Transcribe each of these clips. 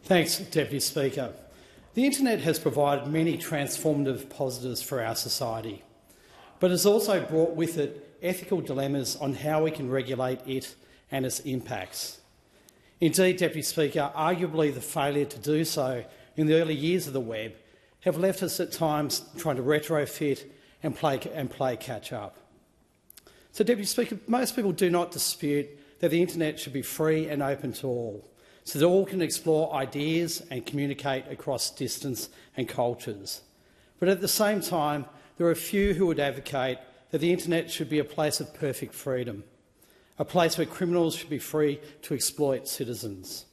Thanks, Deputy Speaker. The internet has provided many transformative positives for our society, but has also brought with it ethical dilemmas on how we can regulate it and its impacts. Indeed, Deputy Speaker, arguably the failure to do so in the early years of the web have left us at times trying to retrofit and play catch-up. So, Deputy Speaker, most people do not dispute that the internet should be free and open to all, so that all can explore ideas and communicate across distance and cultures. But at the same time, there are a few who would advocate that the internet should be a place of perfect freedom, a place where criminals should be free to exploit citizens.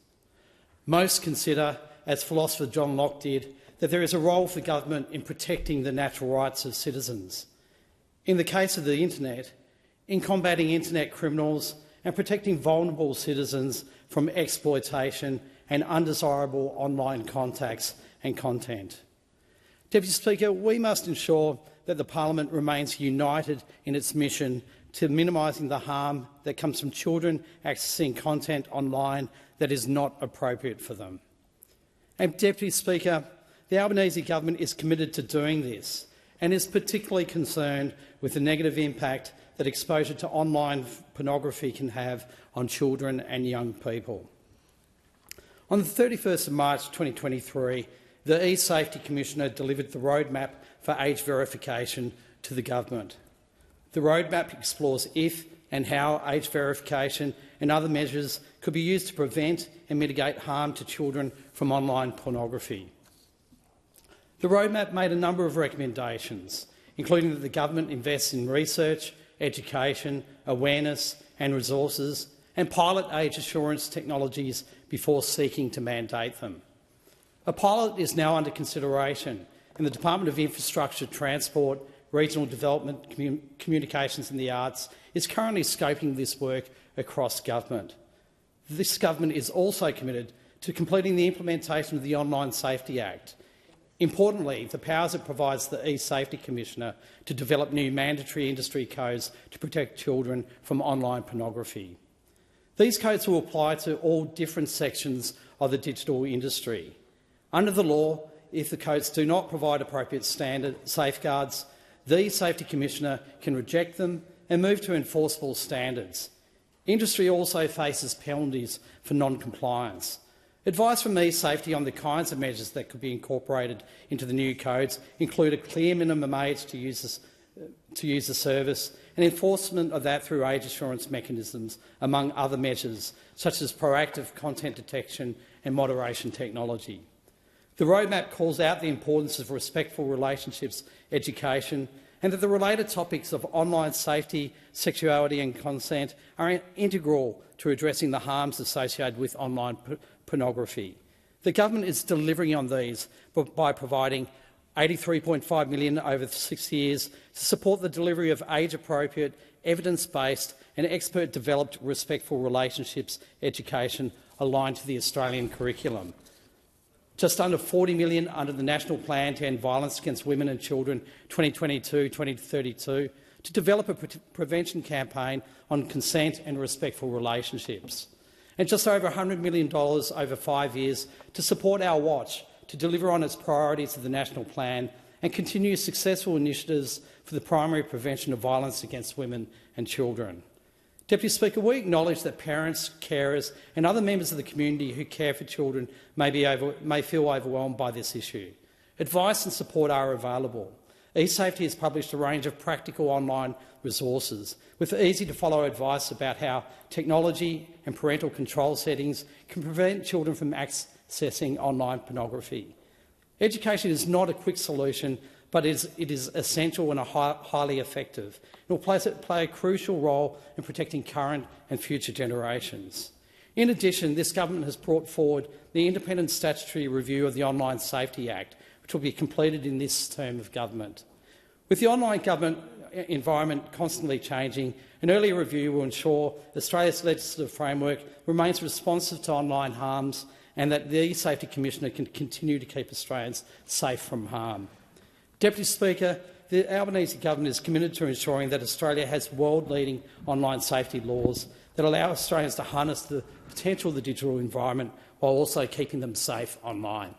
Most consider, as philosopher John Locke did, that there is a role for government in protecting the natural rights of citizens. In the case of the internet, in combating internet criminals and protecting vulnerable citizens from exploitation and undesirable online contacts and content. Deputy Speaker, we must ensure that the Parliament remains united in its mission to minimising the harm that comes from children accessing content online that is not appropriate for them. And Deputy Speaker, the Albanese government is committed to doing this and is particularly concerned with the negative impact that exposure to online pornography can have on children and young people. On the 31st of March 2023, the eSafety Commissioner delivered the roadmap for age verification to the government. The roadmap explores if and how age verification and other measures could be used to prevent and mitigate harm to children from online pornography. The roadmap made a number of recommendations, including that the government invests in research, education, awareness and resources, and pilot age assurance technologies before seeking to mandate them. A pilot is now under consideration, and the Department of Infrastructure, Transport, Regional Development, Communications and the Arts is currently scoping this work across government. This government is also committed to completing the implementation of the Online Safety Act. Importantly, the powers it provides the eSafety Commissioner to develop new mandatory industry codes to protect children from online pornography. These codes will apply to all different sections of the digital industry. Under the law, if the codes do not provide appropriate safeguards, the eSafety Commissioner can reject them and move to enforceable standards. Industry also faces penalties for non-compliance. Advice from eSafety on the kinds of measures that could be incorporated into the new codes include a clear minimum age to use the service and enforcement of that through age assurance mechanisms, among other measures such as proactive content detection and moderation technology. The roadmap calls out the importance of respectful relationships education and that the related topics of online safety, sexuality and consent are integral to addressing the harms associated with online pornography. The government is delivering on these by providing $83.5 million over 6 years to support the delivery of age-appropriate, evidence-based and expert-developed respectful relationships education aligned to the Australian curriculum. Just under $40 million under the National Plan to End Violence Against Women and Children 2022-2032 to develop a prevention campaign on consent and respectful relationships. And just over $100 million over 5 years to support Our Watch to deliver on its priorities of the National Plan and continue successful initiatives for the primary prevention of violence against women and children. Deputy Speaker, we acknowledge that parents, carers and other members of the community who care for children may feel overwhelmed by this issue. Advice and support are available. eSafety has published a range of practical online resources with easy-to-follow advice about how technology and parental control settings can prevent children from accessing online pornography. Education is not a quick solution, but it is essential and highly effective. It will play a crucial role in protecting current and future generations. In addition, this government has brought forward the independent statutory review of the Online Safety Act, which will be completed in this term of government. With the online government environment constantly changing, an early review will ensure Australia's legislative framework remains responsive to online harms and that the eSafety Commissioner can continue to keep Australians safe from harm. Deputy Speaker, the Albanese government is committed to ensuring that Australia has world-leading online safety laws that allow Australians to harness the potential of the digital environment while also keeping them safe online.